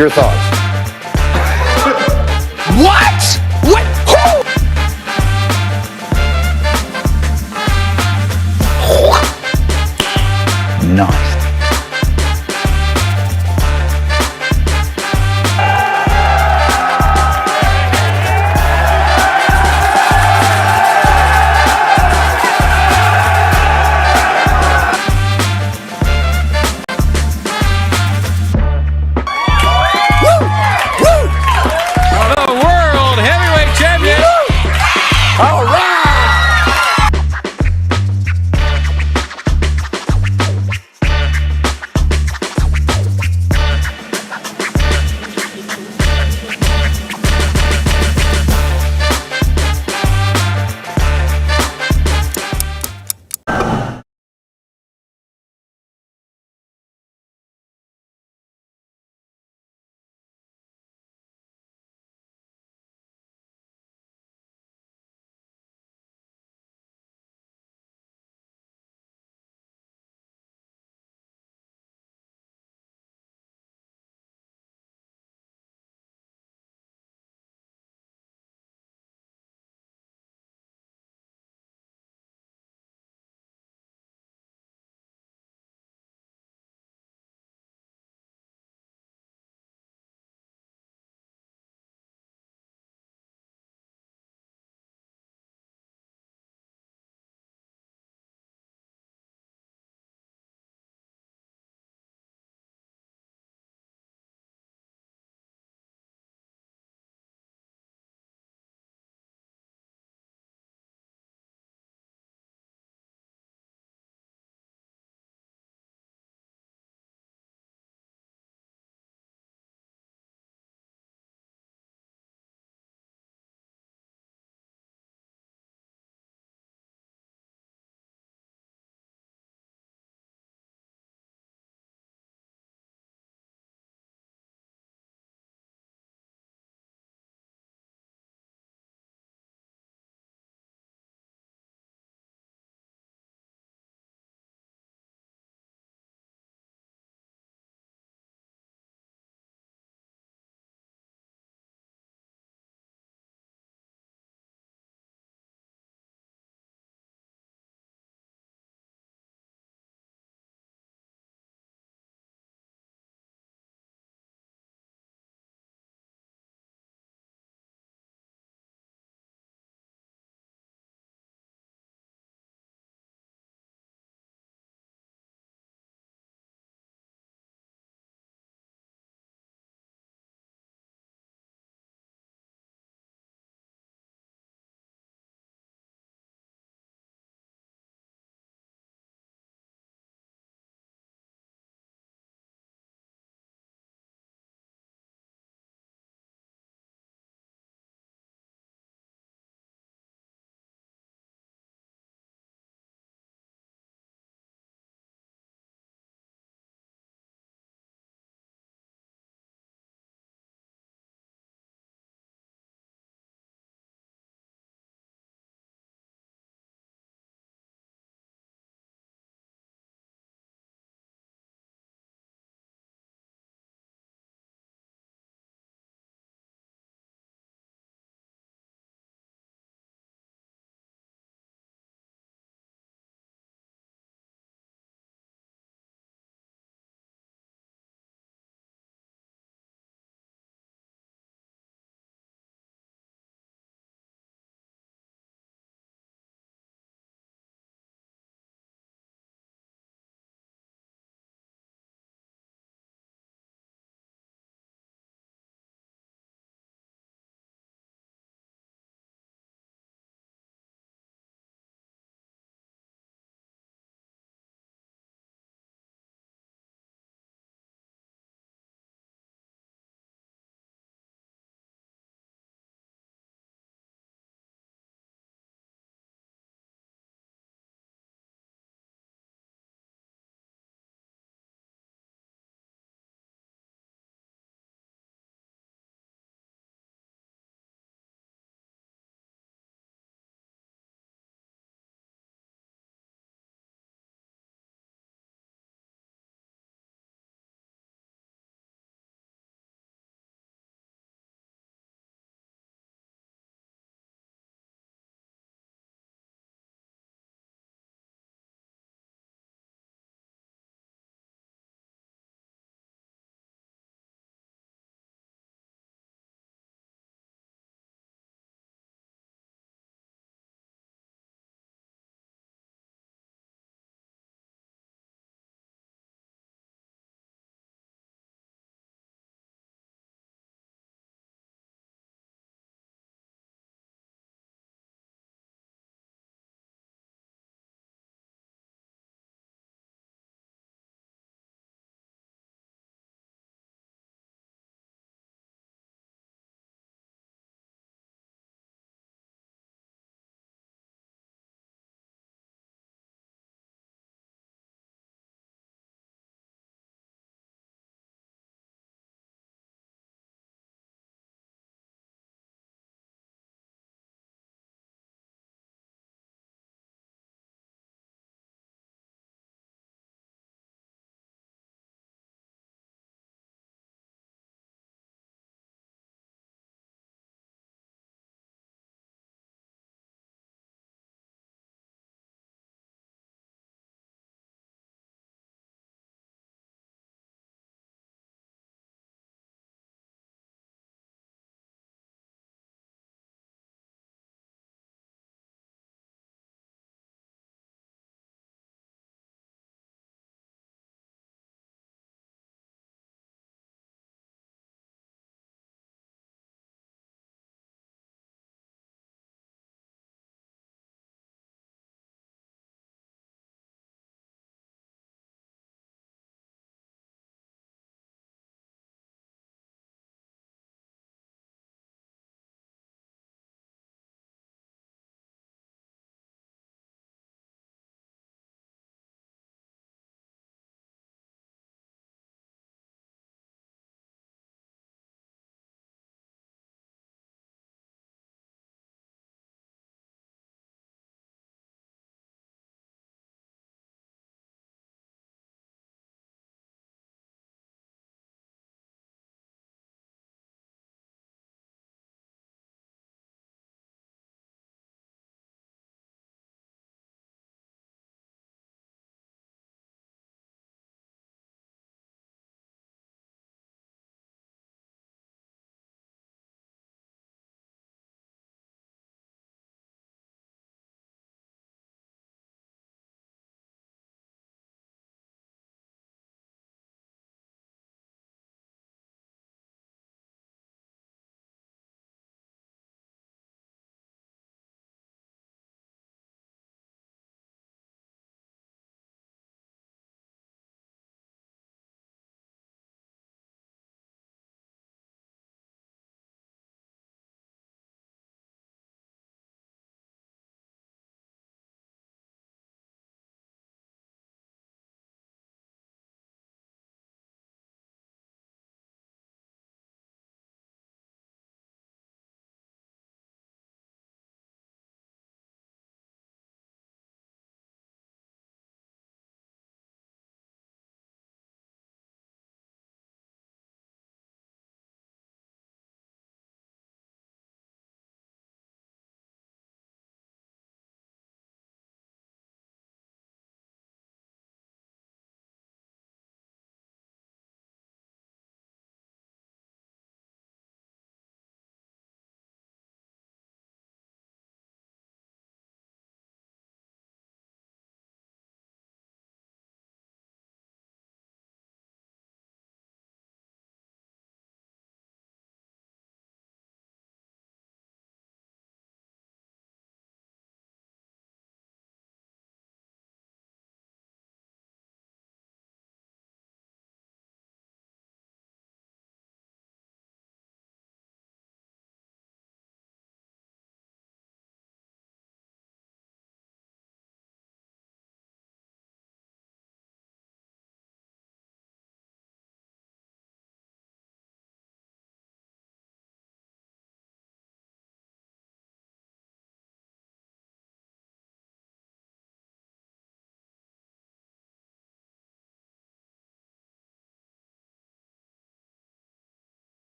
Your thoughts? What? What? Who? Nice. Woo!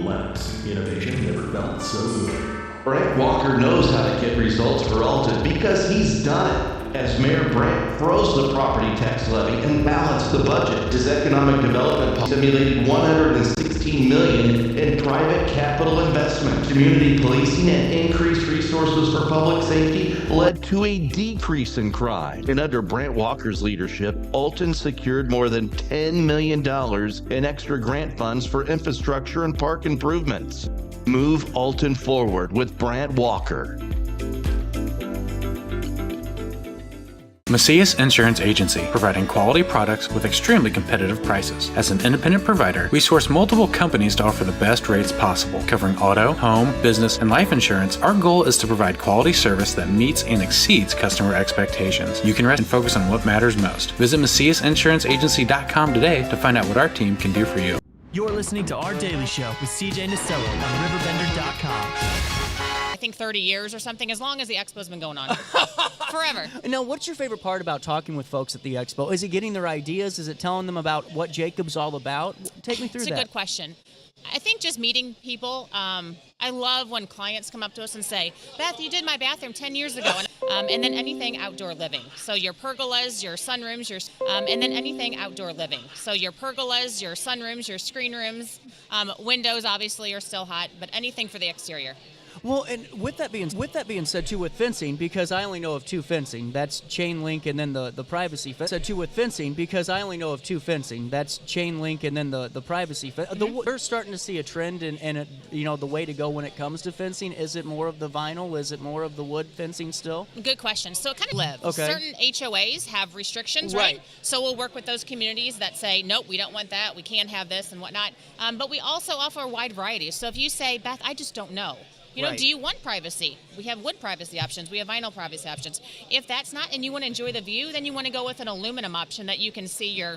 Lennox, innovation never felt so good. Brant Walker knows how to get results for Alton because he's done it. As Mayor Brant froze the property tax levy and balanced the budget, his economic development policy stimulated $116 million in private capital investment. Community policing and increased resources for public safety led to a decrease in crime. And under Brant Walker's leadership, Alton secured more than $10 million in extra grant funds for infrastructure and park improvements. Move Alton forward with Brant Walker. Macias Insurance Agency, providing quality products with extremely competitive prices. As an independent provider, we source multiple companies to offer the best rates possible. Covering auto, home, business, and life insurance, our goal is to provide quality service that meets and exceeds customer expectations. You can rest and focus on what matters most. Visit MaciasInsuranceAgency.com today to find out what our team can do for you. You're listening to Our Daily Show with CJ Nasello on RiverBender.com. I think 30 years or something, as long as the expo's been going on. Forever. Now, what's your favorite part about talking with folks at the expo? Is it getting their ideas? Is it telling them about what Jacob's all about? Take me through that. It's a good question. I think just meeting people. I love when clients come up to us and say, Beth, you did my bathroom 10 years ago. And then anything outdoor living. So your pergolas, your sunrooms, and then anything outdoor living. So your pergolas, your sunrooms, your screen rooms, windows obviously are still hot, but anything for the exterior. Well, and with that being said, too, with fencing, because I only know of two fencing, that's chain link and then the privacy fence. Said too with fencing, because I only know of two fencing, that's chain link and then the privacy fence. We're starting to see a trend in the way to go when it comes to fencing. Is it more of the vinyl? Is it more of the wood fencing still? Good question. So it kind of lives. Okay. Certain HOAs have restrictions, right? So we'll work with those communities that say, nope, we don't want that. We can't have this and whatnot. But we also offer a wide variety. So if you say, Beth, I just don't know. Do you want privacy? We have wood privacy options. We have vinyl privacy options. If that's not, and you want to enjoy the view, then you want to go with an aluminum option that you can see your,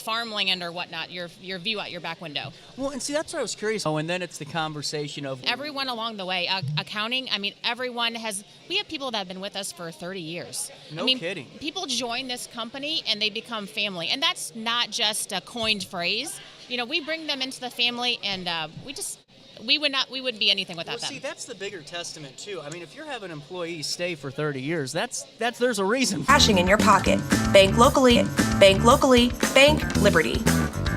farmland or whatnot, your view out your back window. Well, and see, that's what I was curious. Oh, and then it's the conversation of everyone along the way. Accounting. I mean, we have people that have been with us for 30 years. No kidding. People join this company and they become family, and that's not just a coined phrase. We bring them into the family, and we wouldn't be anything without them. See, that's the bigger testament too. I mean, if you're having employees stay for 30 years, there's a reason. Cashing in your pocket. Bank locally, bank Liberty.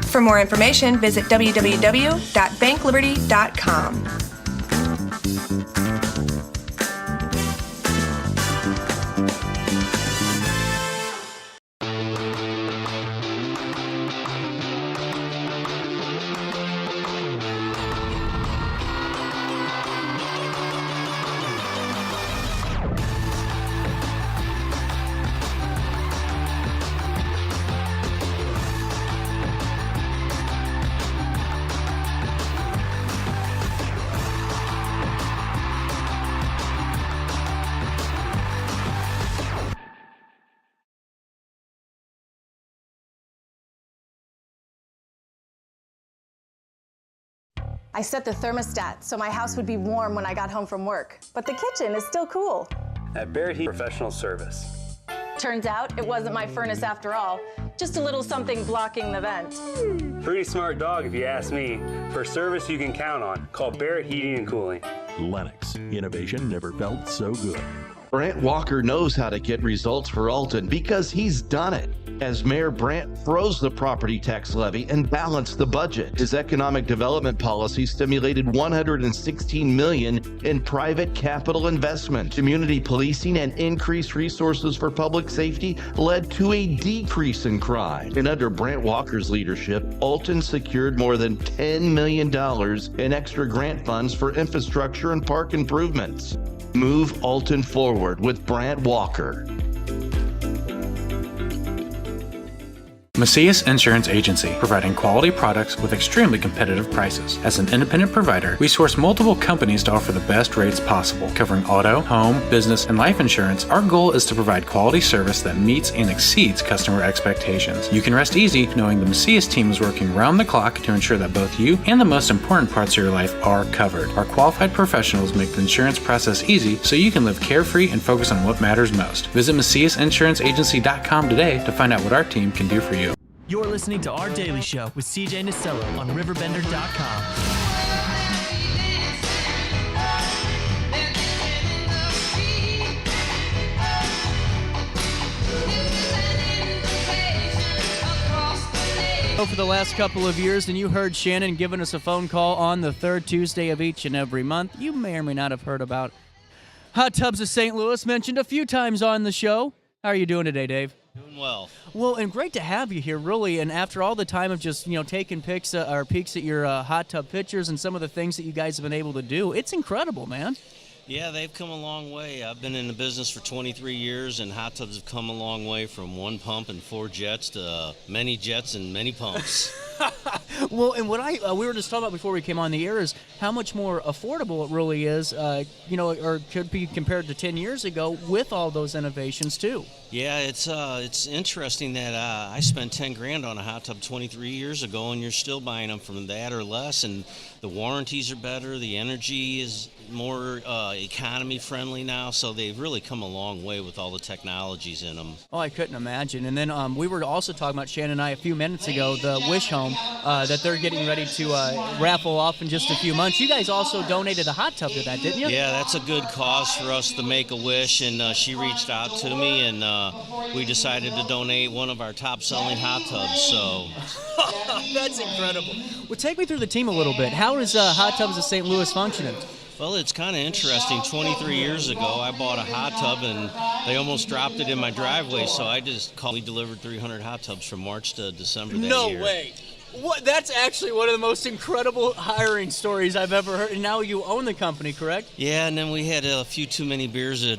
For more information, visit www.bankliberty.com. I set the thermostat so my house would be warm when I got home from work, but the kitchen is still cool. At Barrett Heat Professional Service. Turns out it wasn't my furnace after all, just a little something blocking the vent. Pretty smart dog if you ask me. For service you can count on, call Barrett Heating and Cooling. Lennox, innovation never felt so good. Brant Walker knows how to get results for Alton because he's done it. As Mayor Brant froze the property tax levy and balanced the budget, his economic development policy stimulated $116 million in private capital investment. Community policing and increased resources for public safety led to a decrease in crime. And under Brant Walker's leadership, Alton secured more than $10 million in extra grant funds for infrastructure and park improvements. Move Alton forward with Brant Walker. Macias Insurance Agency, providing quality products with extremely competitive prices. As an independent provider, we source multiple companies to offer the best rates possible. Covering auto, home, business, and life insurance, our goal is to provide quality service that meets and exceeds customer expectations. You can rest easy knowing the Macias team is working round the clock to ensure that both you and the most important parts of your life are covered. Our qualified professionals make the insurance process easy so you can live carefree and focus on what matters most. Visit MaciasInsuranceAgency.com today to find out what our team can do for you. You're listening to Our Daily Show with CJ Nasello on RiverBender.com. For the last couple of years, and you heard Shannon giving us a phone call on the third Tuesday of each and every month. You may or may not have heard about Hot Tubs of St. Louis, mentioned a few times on the show. How are you doing today, Dave? Doing well. Well, and great to have you here, really. And after all the time of just, taking peeks at your hot tub pictures and some of the things that you guys have been able to do, it's incredible, man. Yeah, they've come a long way. I've been in the business for 23 years, and hot tubs have come a long way from one pump and 4 jets to many jets and many pumps. Well, and what we were just talking about before we came on the air is how much more affordable it really is, or could be compared to 10 years ago with all those innovations too. Yeah, it's interesting that I spent $10,000 on a hot tub 23 years ago, and you're still buying them from that or less, and the warranties are better, the energy is more economy friendly now, so they've really come a long way with all the technologies in them. Oh, I couldn't imagine. And then we were also talking about, Shannon and I, a few minutes ago, the Wish Home that they're getting ready to raffle off in just a few months. You guys also donated a hot tub to that, didn't you? Yeah, that's a good cause for us to make a wish, and she reached out to me, and we decided to donate one of our top-selling hot tubs. So that's incredible. Well, take me through the team a little bit. How is Hot Tubs of St. Louis functioning? Well, it's kind of interesting. 23 years ago, I bought a hot tub, and they almost dropped it in my driveway, so I just called. We delivered 300 hot tubs from March to December that year. No way. What? That's actually one of the most incredible hiring stories I've ever heard. And now you own the company, correct? Yeah, and then we had a few too many beers at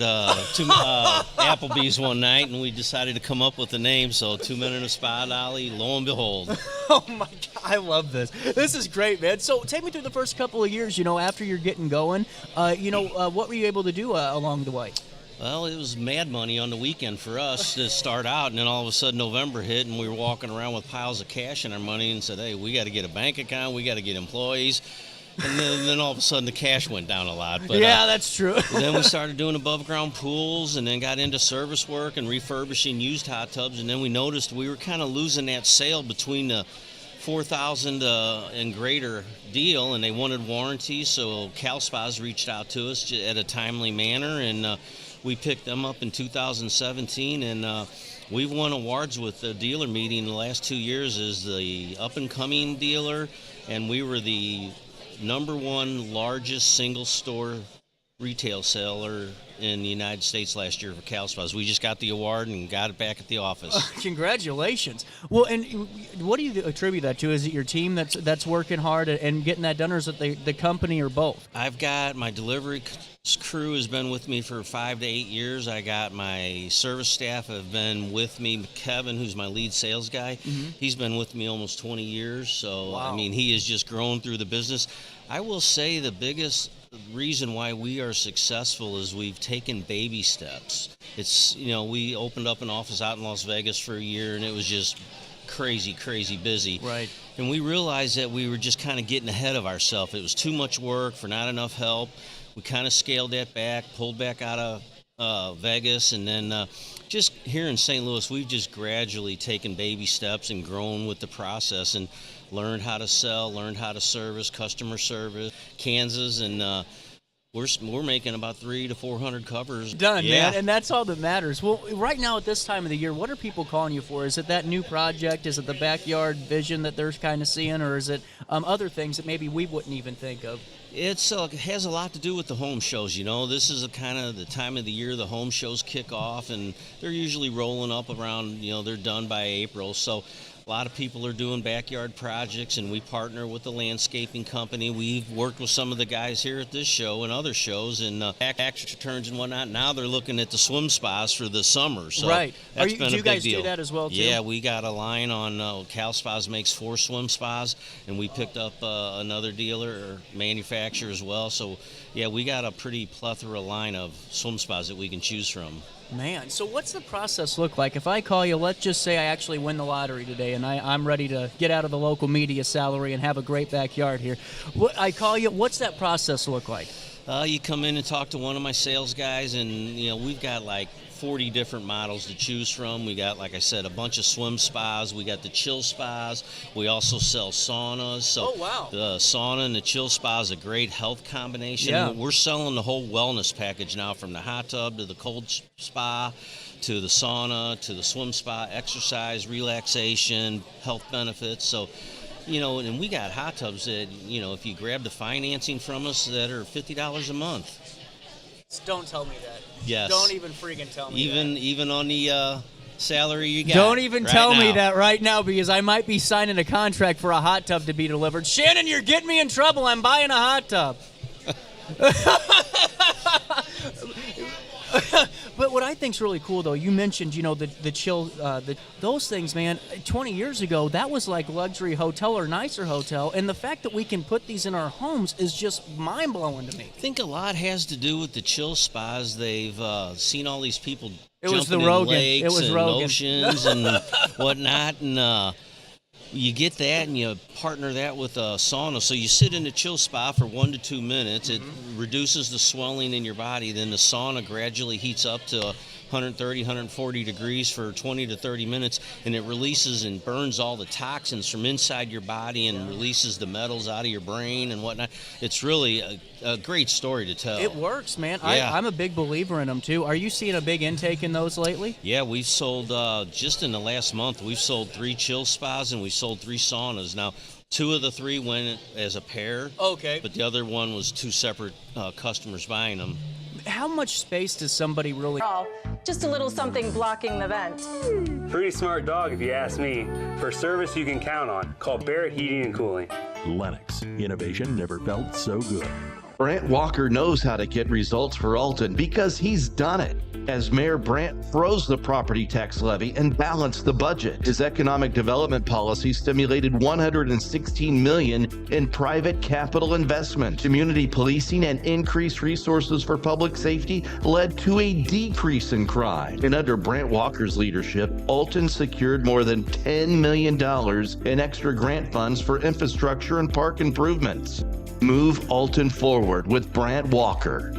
Applebee's one night, and we decided to come up with a name. So 2 Men in a Spot Alley, lo and behold. Oh my God, I love this. This is great, man. So take me through the first couple of years. After you're getting going, what were you able to do along the way? Well, it was mad money on the weekend for us to start out, and then all of a sudden November hit, and we were walking around with piles of cash in our money and said, hey, we got to get a bank account, we got to get employees. And then all of a sudden the cash went down a lot. But, yeah, that's true. Then we started doing above-ground pools, and then got into service work and refurbishing used hot tubs, and then we noticed we were kind of losing that sale between the 4,000 and greater deal, and they wanted warranties, so Cal Spas reached out to us at a timely manner, and we picked them up in 2017, and we've won awards with the dealer meeting the last 2 years as the up-and-coming dealer, and we were the #1 largest single-store retail seller in the United States last year for Cal Spas. We just got the award and got it back at the office. Congratulations. Well, and what do you attribute that to? Is it your team that's working hard and getting that done, or is it the company, or both? I've got my delivery crew has been with me for 5 to 8 years. I got my service staff have been with me. Kevin, who's my lead sales guy, he's been with me almost 20 years. So, wow. I mean, he has just grown through the business. I will say the biggest reason why we are successful is we've taken baby steps. It's, we opened up an office out in Las Vegas for a year, and it was just crazy busy. Right. And we realized that we were just kind of getting ahead of ourselves. It was too much work for not enough help. We kind of scaled that back, pulled back out of Vegas, and then just here in St. Louis, we've just gradually taken baby steps and grown with the process and learned how to sell, learned how to service, customer service, Kansas, and we're making about 300 to 400 covers. Done, man, and that's all that matters. Well, right now at this time of the year, what are people calling you for? Is it that new project? Is it the backyard vision that they're kind of seeing, or is it other things that maybe we wouldn't even think of? It has a lot to do with the home shows. This is kind of the time of the year the home shows kick off, and they're usually rolling up around, they're done by April. So a lot of people are doing backyard projects, and we partner with the landscaping company. We've worked with some of the guys here at this show and other shows, and tax returns and whatnot. Now they're looking at the swim spas for the summer. So right. That's been a big deal. Do you guys do that as well, too? Yeah, we got a line on Cal Spas makes 4 swim spas, and we picked up another dealer or manufacturer as well. So, yeah, we got a pretty plethora line of swim spas that we can choose from. Man, so what's the process look like? If I call you, let's just say I actually win the lottery today, and I'm ready to get out of the local media salary and have a great backyard here. I call you, what's that process look like? You come in and talk to one of my sales guys, and we've got like 40 different models to choose from. We got, like I said, a bunch of swim spas. We got the chill spas. We also sell saunas. So the sauna and the chill spa is a great health combination. Yeah. We're selling the whole wellness package now, from the hot tub to the cold spa to the sauna to the swim spa, exercise, relaxation, health benefits. So, and we got hot tubs that, if you grab the financing from us, that are $50 a month. Don't tell me that. Yes. Don't even freaking tell me that. Even on the salary you got. Don't even right tell me now. that right now, because I might be signing a contract for a hot tub to be delivered. Shannon, you're getting me in trouble. I'm buying a hot tub. But what I think's really cool, though, you mentioned, the chill, those things, man. 20 years ago, that was like luxury hotel or nicer hotel, and the fact that we can put these in our homes is just mind blowing to me. I think a lot has to do with the chill spas. They've seen all these people jumping in lakes and oceans and whatnot, and you get that and you partner that with a sauna. So you sit in the chill spa for 1 to 2 minutes. It reduces the swelling in your body. Then the sauna gradually heats up to 130, 140 degrees for 20 to 30 minutes, and it releases and burns all the toxins from inside your body and releases the metals out of your brain and whatnot. It's really a great story to tell. It works, man. Yeah. I'm a big believer in them, too. Are you seeing a big intake in those lately? Yeah, we've sold, just in the last month, we've sold 3 chill spas and we sold 3 saunas. Now, 2 of the 3 went as a pair. Okay. But the other one was 2 separate customers buying them. How much space does somebody really... Just a little something blocking the vent. Pretty smart dog, if you ask me. For service you can count on, call Barrett Heating and Cooling. Lennox. Innovation never felt so good. Brant Walker knows how to get results for Alton because he's done it. As Mayor Brant froze the property tax levy and balanced the budget, his economic development policy stimulated $116 million in private capital investment. Community policing and increased resources for public safety led to a decrease in crime. And under Brant Walker's leadership, Alton secured more than $10 million in extra grant funds for infrastructure and park improvements. Move Alton forward with Brant Walker.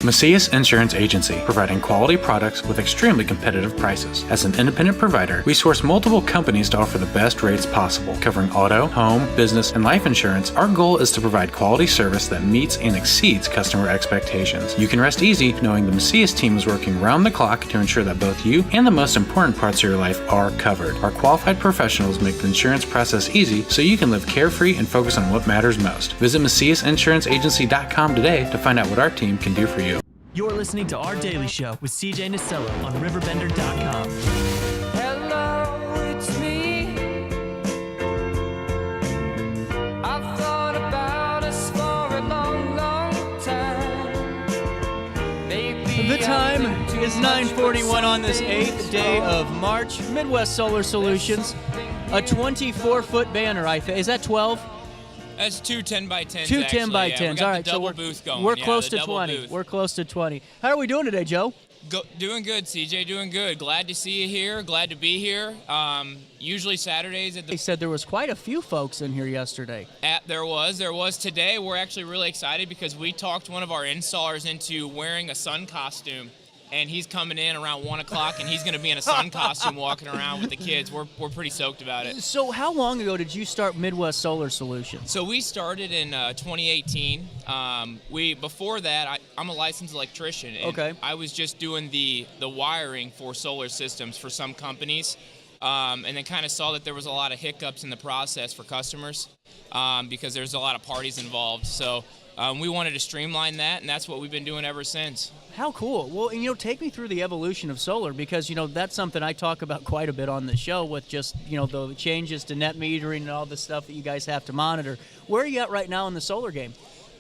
Macias Insurance Agency, providing quality products with extremely competitive prices. As an independent provider, we source multiple companies to offer the best rates possible. Covering auto, home, business, and life insurance, our goal is to provide quality service that meets and exceeds customer expectations. You can rest easy knowing the Macias team is working round the clock to ensure that both you and the most important parts of your life are covered. Our qualified professionals make the insurance process easy so you can live carefree and focus on what matters most. Visit MaciasInsuranceAgency.com today to find out what our team can do for you. You're listening to Our Daily Show with CJ Nasello on RiverBender.com. Hello, it's me. I've thought about us for a long, long time. Maybe The time is 9:41 on this 8th day of March. Midwest Solar Solutions, a 24-foot banner. Is that 12? That's 2 10x10s. 2 10x10s. All right, the double booth going. We're close to 20. Booth. We're close to 20. How are we doing today, Joe? Doing good, CJ. Doing good. Glad to see you here. Glad to be here. Usually Saturdays at the. They said there was quite a few folks in here yesterday. There was today. We're actually really excited because we talked one of our installers into wearing a sun costume. And he's coming in around 1 o'clock, and he's going to be in a sun costume walking around with the kids. We're pretty stoked about it. So how long ago did you start Midwest Solar Solutions? So we started in 2018. Before that, I'm a licensed electrician. And okay. I was just doing the wiring for solar systems for some companies, and then kind of saw that there was a lot of hiccups in the process for customers because there's a lot of parties involved. So we wanted to streamline that, and that's what we've been doing ever since. How cool. Well, take me through the evolution of solar because, that's something I talk about quite a bit on the show with just, the changes to net metering and all the stuff that you guys have to monitor. Where are you at right now in the solar game?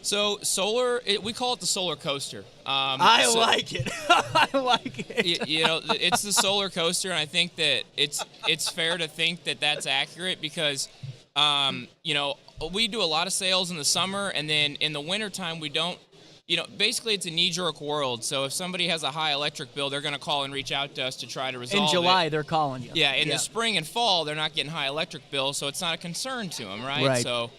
So solar, we call it the solar coaster. I like it. I like it. It's the solar coaster, and I think that it's fair to think that that's accurate because, we do a lot of sales in the summer, and then in the wintertime we don't. Basically it's a knee-jerk world. So if somebody has a high electric bill, they're going to call and reach out to us to try to resolve it. In July, they're calling you. Yeah, in the spring and fall, they're not getting high electric bills, so it's not a concern to them, right? Right. So,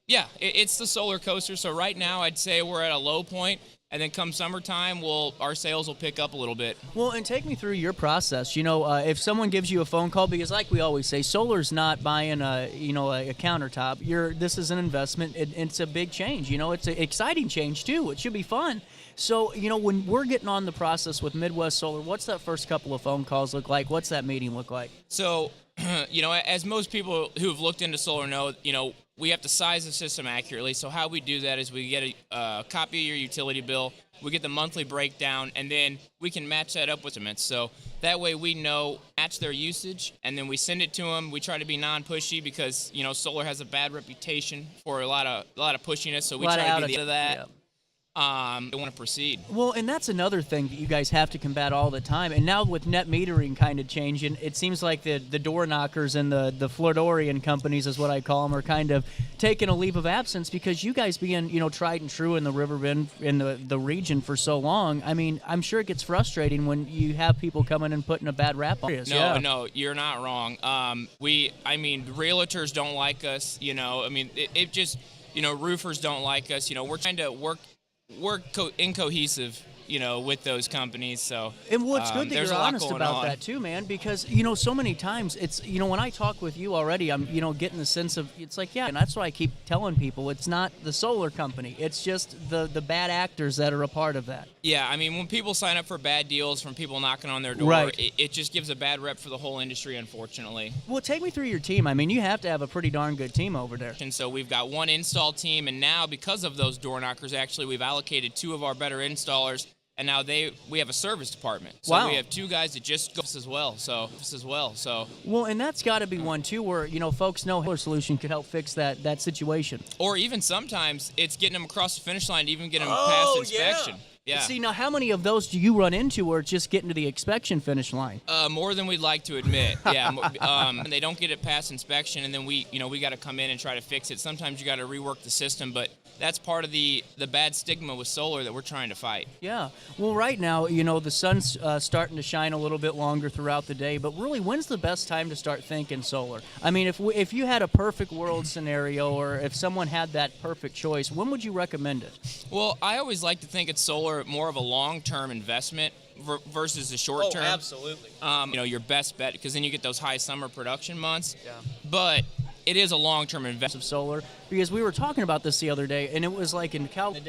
it's the solar coaster. So right now, I'd say we're at a low point. And then come summertime, our sales will pick up a little bit. Well, and take me through your process. If someone gives you a phone call, because like we always say, solar's not buying a countertop. This is an investment. It's a big change. It's an exciting change too. It should be fun. So, when we're getting on the process with Midwest Solar, what's that first couple of phone calls look like? What's that meeting look like? So, as most people who have looked into solar know, we have to size the system accurately. So how we do that is we get a copy of your utility bill, we get the monthly breakdown, and then we can match that up with estimates. So that way we match their usage, and then we send it to them. We try to be non-pushy because, solar has a bad reputation for a lot of pushiness, so we try to be the end of that. Yeah. They want to proceed. Well, and that's another thing that you guys have to combat all the time. And now with net metering kind of changing, it seems like the door knockers and the Floridian companies, is what I call them, are kind of taking a leave of absence because you guys being, tried and true in the Riverbend, in the region for so long. I mean, I'm sure it gets frustrating when you have people coming and putting a bad rap on it. No, you're not wrong. Realtors don't like us, it just, roofers don't like us. We're trying to work incohesive, with those companies. So, and it's good that you're honest about that too, man, because so many times it's when I talk with you already, I'm getting the sense of it's like, yeah, and that's why I keep telling people it's not the solar company, it's just the bad actors that are a part of that. Yeah, when people sign up for bad deals from people knocking on their door, right, it just gives a bad rep for the whole industry, unfortunately. Well, take me through your team. You have to have a pretty darn good team over there. And so we've got one install team, and now because of those door knockers, actually we've allocated 2 of our better installers. And now we have a service department. So wow. We have 2 guys that just go as well. So. Well, and that's got to be one too, where folks know Solar Solution could help fix that situation. Or even sometimes it's getting them across the finish line to even get them past inspection. Yeah. See, now how many of those do you run into where it's just getting to the inspection finish line? More than we'd like to admit. Yeah. And they don't get it past inspection, and then we got to come in and try to fix it. Sometimes you got to rework the system, but that's part of the bad stigma with solar that we're trying to fight. Yeah. Well, right now, the sun's starting to shine a little bit longer throughout the day, but really, when's the best time to start thinking solar? If you had a perfect world scenario, or if someone had that perfect choice, when would you recommend it? Well, I always like to think it's solar more of a long-term investment versus the short term. Oh, absolutely. Your best bet, because then you get those high summer production months. Yeah. But it is a long-term investment of solar, because we were talking about this the other day, and it was like in California.